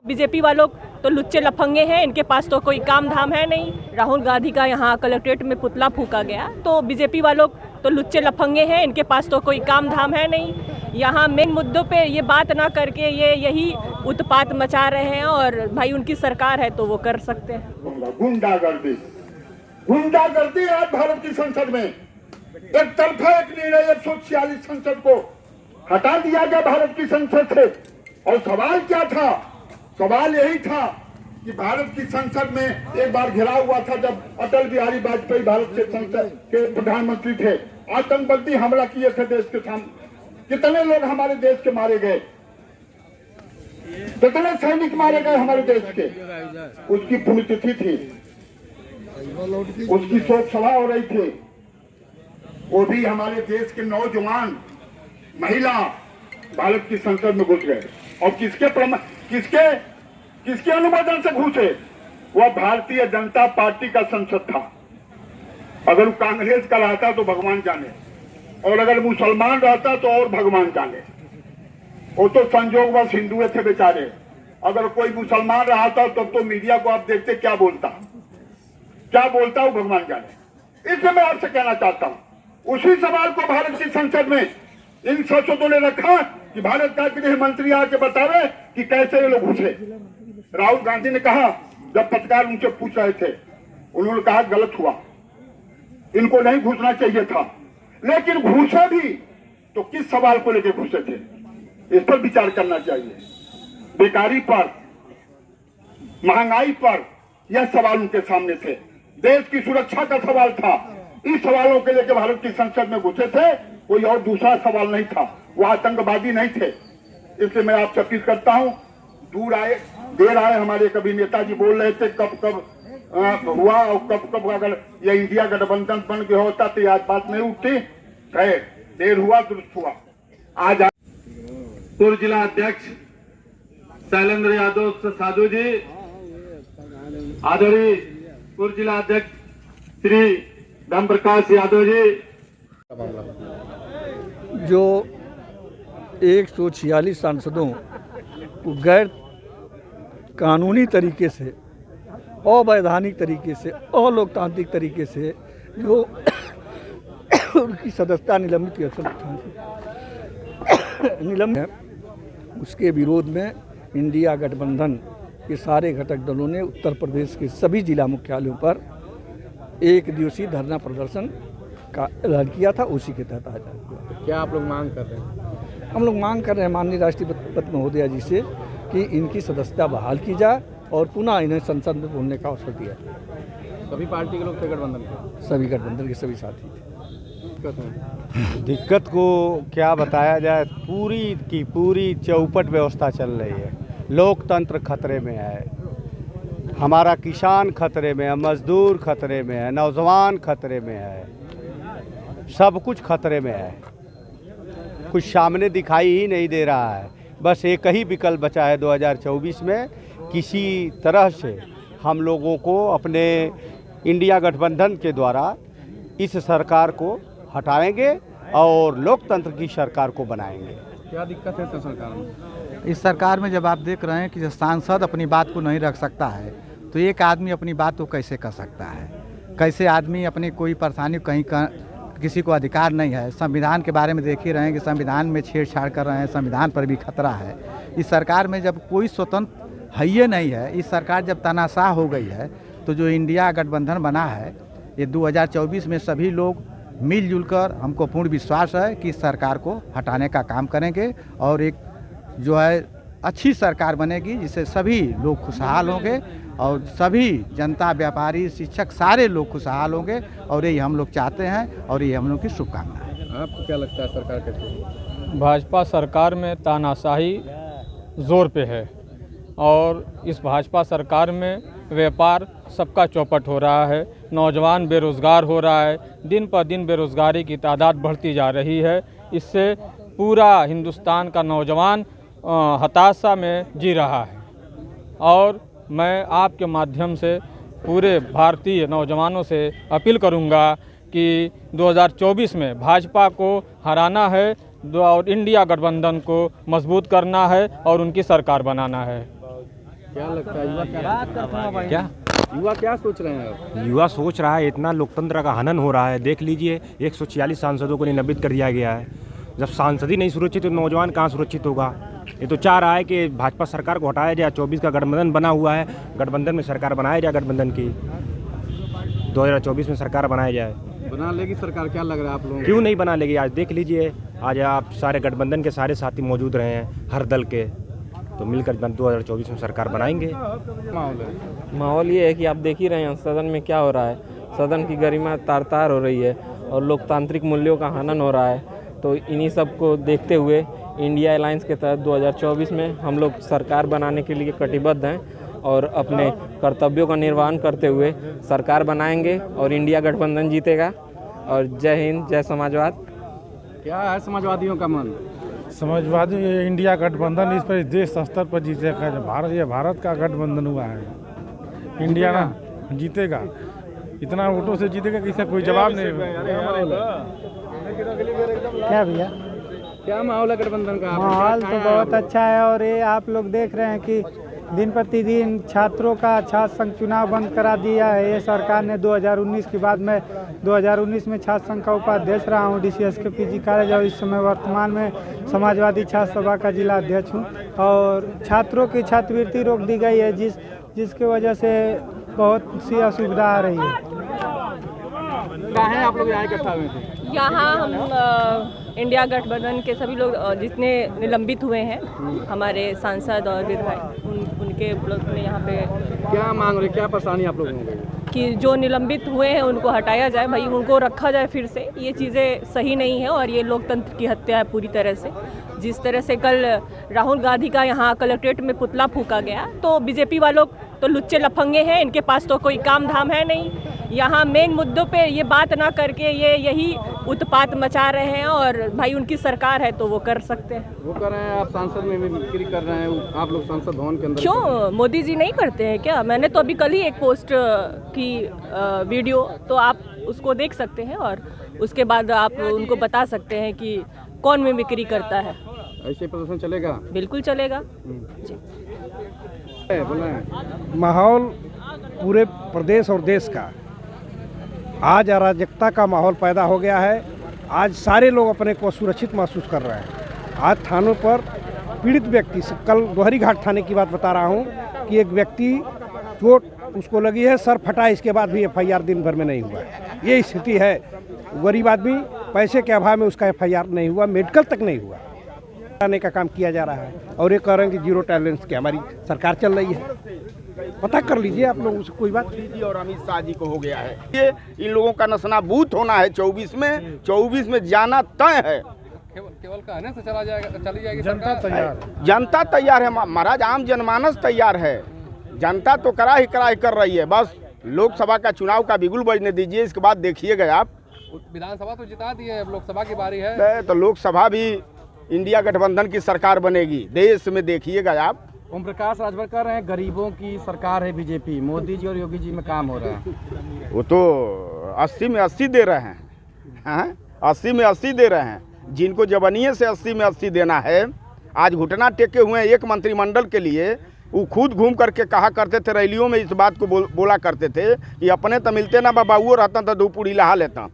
BJP वालों तो लुच्चे लफंगे हैं, इनके पास तो कोई काम धाम है नहीं। राहुल गांधी का यहाँ कलेक्ट्रेट में पुतला फूका गया, तो बीजेपी वालों तो लुच्चे लफंगे हैं, इनके पास तो कोई काम धाम है नहीं। यहाँ मेन मुद्दों पे ये बात ना करके ये यही उत्पात मचा रहे हैं, और भाई उनकी सरकार है तो वो कर सकते हैं। गुंडागर्दी आज भारत की संसद में एक तरफा एक निर्णय 146 संसद को हटा दिया गया भारत की संसद से। और सवाल क्या था? सवाल यही था कि भारत की संसद में एक बार घिरा हुआ था जब अटल बिहारी वाजपेयी भारत के संसद के प्रधानमंत्री थे। आतंकवादी हमला किए थे देश के सामने, कितने लोग हमारे देश के मारे गए, कितने सैनिक मारे गए हमारे देश के। उसकी पुण्यतिथि थी, उसकी शोक सभा हो रही थी। वो भी हमारे देश के नौजवान महिला भारत की संसद में घुस गए, और किसके अनुमोदन से घुसे? वह भारतीय जनता पार्टी का संसद था। अगर वो कांग्रेस का रहता तो भगवान जाने, और अगर मुसलमान रहता तो और भगवान जाने। वो तो संजोगवश हिंदुए थे बेचारे। अगर कोई मुसलमान रहा था तब तो मीडिया को आप देखते क्या बोलता वो भगवान जाने। इसलिए मैं आपसे कहना चाहता हूं, उसी सवाल को भारत की संसद में इन सांसदों ने रखा कि भारत का गृह मंत्री आके बतावे कि कैसे ये लोग घुसे। राहुल गांधी ने कहा, जब पत्रकार उनसे पूछ रहे थे, उन्होंने कहा गलत हुआ, इनको नहीं घुसना चाहिए था। लेकिन घुसे भी तो किस सवाल को लेकर घुसे थे, इस पर विचार करना चाहिए। बेकारी पर, महंगाई पर, यह सवाल उनके सामने थे। देश की सुरक्षा का सवाल था। इस सवालों के लेकर भारत की संसद में घुसे थे, कोई और दूसरा सवाल नहीं था। वो आतंकवादी नहीं थे। इसलिए मैं आपसे अपील करता हूं, देर आए हमारे कभी नेताजी बोल रहे थे कब हुआ और कब अगर ये इंडिया गठबंधन बन गया होता तो आज बात नहीं उठती। खैर, देर हुआ दुरुस्त हुआ। आज पूर्व जिला अध्यक्ष शैलेंद्र यादव साधु जी, आदरणीय पूर्व जिला अध्यक्ष श्री धम प्रकाश यादव जी। जो 146 सांसदों को गैर कानूनी तरीके से, अवैधानिक तरीके से, अलोकतांत्रिक तरीके से जो उनकी सदस्यता निलंबित है, उसके विरोध में इंडिया गठबंधन के सारे घटक दलों ने उत्तर प्रदेश के सभी जिला मुख्यालयों पर एक दिवसीय धरना प्रदर्शन का ऐलान किया था। उसी के तहत आज क्या आप लोग मांग कर रहे हैं? हम लोग मांग कर रहे हैं माननीय राष्ट्रपति महोदया जी से कि इनकी सदस्यता बहाल की जाए और पुनः इन्हें संसद में बोलने का अवसर दिया जाए। सभी पार्टी के लोग थे गठबंधन के? सभी गठबंधन के सभी साथी थे। दिक्कत को क्या बताया जाए, पूरी की पूरी चौपट व्यवस्था चल रही है। लोकतंत्र खतरे में है, हमारा किसान खतरे में है, मजदूर खतरे में है, नौजवान खतरे में है, सब कुछ खतरे में है। कुछ सामने दिखाई ही नहीं दे रहा है। बस एक ही विकल्प बचा है 2024 में, किसी तरह से हम लोगों को अपने इंडिया गठबंधन के द्वारा इस सरकार को हटाएंगे और लोकतंत्र की सरकार को बनाएंगे। क्या दिक्कत है सरकार में? इस सरकार में जब आप देख रहे हैं कि सांसद अपनी बात को नहीं रख सकता है, तो एक आदमी अपनी बात को कैसे कर सकता है? कैसे आदमी अपनी कोई परेशानी कहीं किसी को अधिकार नहीं है। संविधान के बारे में देख ही रहे हैं कि संविधान में छेड़छाड़ कर रहे हैं, संविधान पर भी खतरा है। इस सरकार में जब कोई स्वतंत्र है ही नहीं है, इस सरकार जब तानाशाह हो गई है, तो जो इंडिया गठबंधन बना है, ये 2024 में सभी लोग मिलजुल कर, हमको पूर्ण विश्वास है कि इस सरकार को हटाने का काम करेंगे और एक जो है अच्छी सरकार बनेगी, जिससे सभी लोग खुशहाल होंगे और सभी जनता, व्यापारी, शिक्षक सारे लोग खुशहाल होंगे। और यही हम लोग चाहते हैं और ये हम लोग की शुभकामना है। आपको क्या लगता है सरकार कैसे? भाजपा सरकार में तानाशाही जोर पे है, और इस भाजपा सरकार में व्यापार सबका चौपट हो रहा है। नौजवान बेरोज़गार हो रहा है, दिन पर दिन बेरोज़गारी की तादाद बढ़ती जा रही है। इससे पूरा हिंदुस्तान का नौजवान हताशा में जी रहा है। और मैं आपके माध्यम से पूरे भारतीय नौजवानों से अपील करूंगा कि 2024 में भाजपा को हराना है और इंडिया गठबंधन को मजबूत करना है और उनकी सरकार बनाना है। क्या लगता है युवा क्या युवा क्या सोच रहे हैं आप? युवा सोच रहा है इतना लोकतंत्र का हनन हो रहा है। देख लीजिए 146 सांसदों को निलंबित कर दिया गया है। जब सांसद ही नहीं सुरक्षित तो नौजवान कहाँ सुरक्षित होगा। ये तो चाह रहा है कि भाजपा सरकार को हटाया जाए। 24 का गठबंधन बना हुआ है, गठबंधन में सरकार बनाया जाए। गठबंधन की 2024 में सरकार बनाया जाए। बना लेगी सरकार, क्या लग रहा है आप लोगों को? क्यों नहीं बना लेगी। आज देख लीजिए, आज आप सारे गठबंधन के सारे साथी मौजूद रहे हैं, हर दल के, तो मिलकर 2024 में सरकार बनाएंगे। माहौल ये है कि आप देख ही रहे हैं सदन में क्या हो रहा है। सदन की गरिमा तार-तार हो रही है और लोकतांत्रिक मूल्यों का हनन हो रहा है। तो इन्हीं सब को देखते हुए इंडिया अलायंस के तहत 2024 में हम लोग सरकार बनाने के लिए कटिबद्ध हैं और अपने कर्तव्यों का निर्वहन करते हुए सरकार बनाएंगे और इंडिया गठबंधन जीतेगा। और जय हिंद, जय समाजवाद। क्या है समाजवादियों का मन? समाजवादी ये इंडिया गठबंधन इस पर देश स्तर पर जीतेगा। ये भारत का गठबंधन हुआ है। इंडिया ना जीतेगा, इतना वोटों से जीतेगा कि इसका कोई जवाब नहीं। क्या भैया, क्या माहौल है गठबंधन का? माहौल तो बहुत अच्छा है। और ये आप लोग देख रहे हैं कि दिन प्रतिदिन छात्रों का छात्र संघ चुनाव बंद करा दिया है ये सरकार ने। 2019 के बाद मैं 2019 में छात्र संघ का उपाध्यक्ष रहा हूँ DCS के PG कॉलेज, और इस समय वर्तमान में समाजवादी छात्र सभा का जिला अध्यक्ष हूँ। और छात्रों की छात्रवृत्ति रोक दी गई है जिसकी वजह से बहुत सी असुविधा आ रही है। क्या है आप लोग यहाँ इकट्ठा हुए थे? यहाँ हम इंडिया गठबंधन के सभी लोग जितने निलंबित हुए हैं, हमारे सांसद और विधायक, उनके लोग ने यहाँ पे क्या मांग रहे, क्या परेशानी आप लोगों को? कि जो निलंबित हुए हैं उनको हटाया जाए भाई, उनको रखा जाए फिर से। ये चीज़ें सही नहीं है और ये लोकतंत्र की हत्या है पूरी तरह से। जिस तरह से कल राहुल गांधी का यहाँ कलेक्ट्रेट में पुतला फूका गया, तो बीजेपी वालों तो लुच्चे लफंगे हैं, इनके पास तो कोई काम धाम है नहीं। यहाँ मेन मुद्दों पे ये बात ना करके ये यही उत्पात मचा रहे हैं। और भाई उनकी सरकार है तो वो कर सकते हैं। वो कर रहे हैं, आप सांसद में भी बिक्री कर रहे हैं, आप लोग संसद भवन के अंदर क्यों मोदी जी नहीं करते हैं क्या? मैंने तो अभी कल ही एक पोस्ट की वीडियो, तो आप उसको देख सकते हैं और उसके बाद आप उनको बता सकते हैं कि कौन में बिक्री करता है। ऐसे प्रदर्शन चलेगा? बिल्कुल चलेगा जी। माहौल पूरे प्रदेश और देश का आज अराजकता का माहौल पैदा हो गया है। आज सारे लोग अपने को सुरक्षित महसूस कर रहे हैं। आज थानों पर पीड़ित व्यक्ति, कल दोहरी घाट थाने की बात बता रहा हूं कि एक व्यक्ति चोट उसको लगी है, सर फटा, इसके बाद भी FIR दिन भर में नहीं हुआ। ये स्थिति है। गरीब आदमी पैसे के अभाव में उसका FIR नहीं हुआ, मेडिकल तक नहीं हुआ। आने का काम किया जा रहा है और ये कह रहे हैं कि जीरो टॉलरेंस की हमारी सरकार चल रही है। पता कर लीजिए आप लोग, उससे कोई बात नहीं। और अमित शाह जी को हो गया है। ये इन लोगों का नस्नाबूत होना है 24 में जाना तय है। केवल कहने से चला जाएगा, चली जाएगी जनता तैयार है। जनता तैयार है महाराज, आम जनमानस तैयार है। जनता तो कराही कर रही है। बस लोकसभा का चुनाव का बिगुल बजने दीजिए, इसके बाद देखिएगा आप। विधानसभा तो जिता दी है, अब लोकसभा की बारी है। तो लोकसभा भी इंडिया गठबंधन की सरकार बनेगी देश में, देखिएगा आप। ओम प्रकाश राजभर कह रहे हैं गरीबों की सरकार है बीजेपी, मोदी जी और योगी जी में काम हो रहा है। वो तो 80 में 80 दे रहे हैं, हाँ 80 में 80 दे रहे हैं। जिनको जबनिये से 80 में 80 देना है, आज घुटना टेके हुए हैं एक मंत्रिमंडल के लिए। वो खुद घूम करके कहा करते थे, रैलियों में इस बात को बोला करते थे कि अपने तो मिलते ना बाबा, वो रहता तो 2 पूड़ी लहा लेता।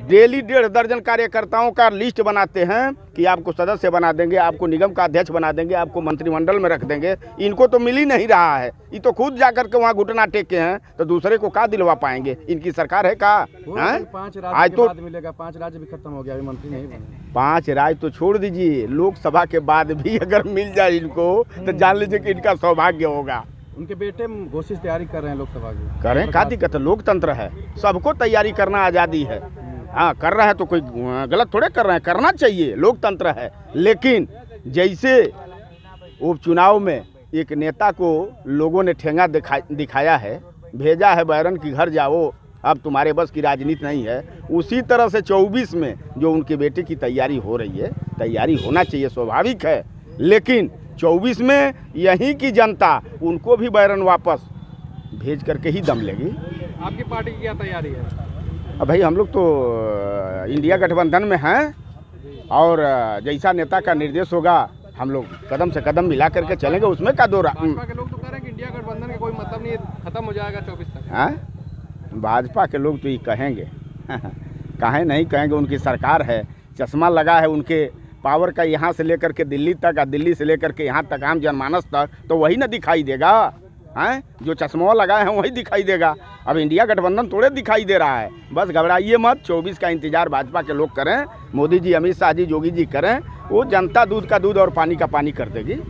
डेली 1.5 दर्जन कार्यकर्ताओं का लिस्ट बनाते हैं कि आपको सदस्य बना देंगे, आपको निगम का अध्यक्ष बना देंगे, आपको मंत्रिमंडल में रख देंगे। इनको तो मिल ही नहीं रहा है। ये तो खुद जाकर के वहाँ घुटना टेके हैं, तो दूसरे को क्या दिलवा पाएंगे? इनकी सरकार है का? 5 राज्य के बाद मिलेगा, 5 राज्य भी खत्म हो गया, अभी मंत्री नहीं बने। 5 राज्य तो छोड़ दीजिए, लोकसभा के बाद भी अगर मिल जाए इनको तो जान लीजिए कि इनका सौभाग्य होगा। उनके बेटे घोषित तैयारी कर रहे हैं लोकसभा की। करें, क्या दिक्कत है? लोकतंत्र है, सबको तैयारी करना आज़ादी है। हाँ कर रहे हैं तो कोई गलत थोड़े कर रहे हैं, करना चाहिए, लोकतंत्र है। लेकिन जैसे उपचुनाव में एक नेता को लोगों ने ठेंगा दिखाया है, भेजा है बैरन की घर जाओ, अब तुम्हारे बस की राजनीति नहीं है, उसी तरह से 24 में जो उनके बेटे की तैयारी हो रही है, तैयारी होना चाहिए, स्वाभाविक है। लेकिन 24 में यहीं की जनता उनको भी बैरन वापस भेज करके ही दम लेगी। आपकी पार्टी की क्या तैयारी है? अब भाई हम लोग तो इंडिया गठबंधन में हैं और जैसा नेता का निर्देश होगा हम लोग कदम से कदम मिला करके चलेंगे, उसमें का दो भाजपा के लोग तो कह रहे हैं कि इंडिया गठबंधन का कोई मतलब नहीं, खत्म हो जाएगा 24 तक। हाँ, भाजपा के लोग तो ये कहेंगे काहे नहीं कहेंगे, उनकी सरकार है, चश्मा लगा है उनके पावर का, यहाँ से लेकर के दिल्ली तक और दिल्ली से लेकर के यहाँ तक आम जनमानस तक, तो वही ना दिखाई देगा। हैं, जो चश्मा लगाए हैं वही दिखाई देगा। अब इंडिया गठबंधन थोड़े दिखाई दे रहा है। बस घबराइए मत, 24 का इंतजार भाजपा के लोग करें, मोदी जी, अमित शाह जी, योगी जी करें, वो जनता दूध का दूध और पानी का पानी कर देगी।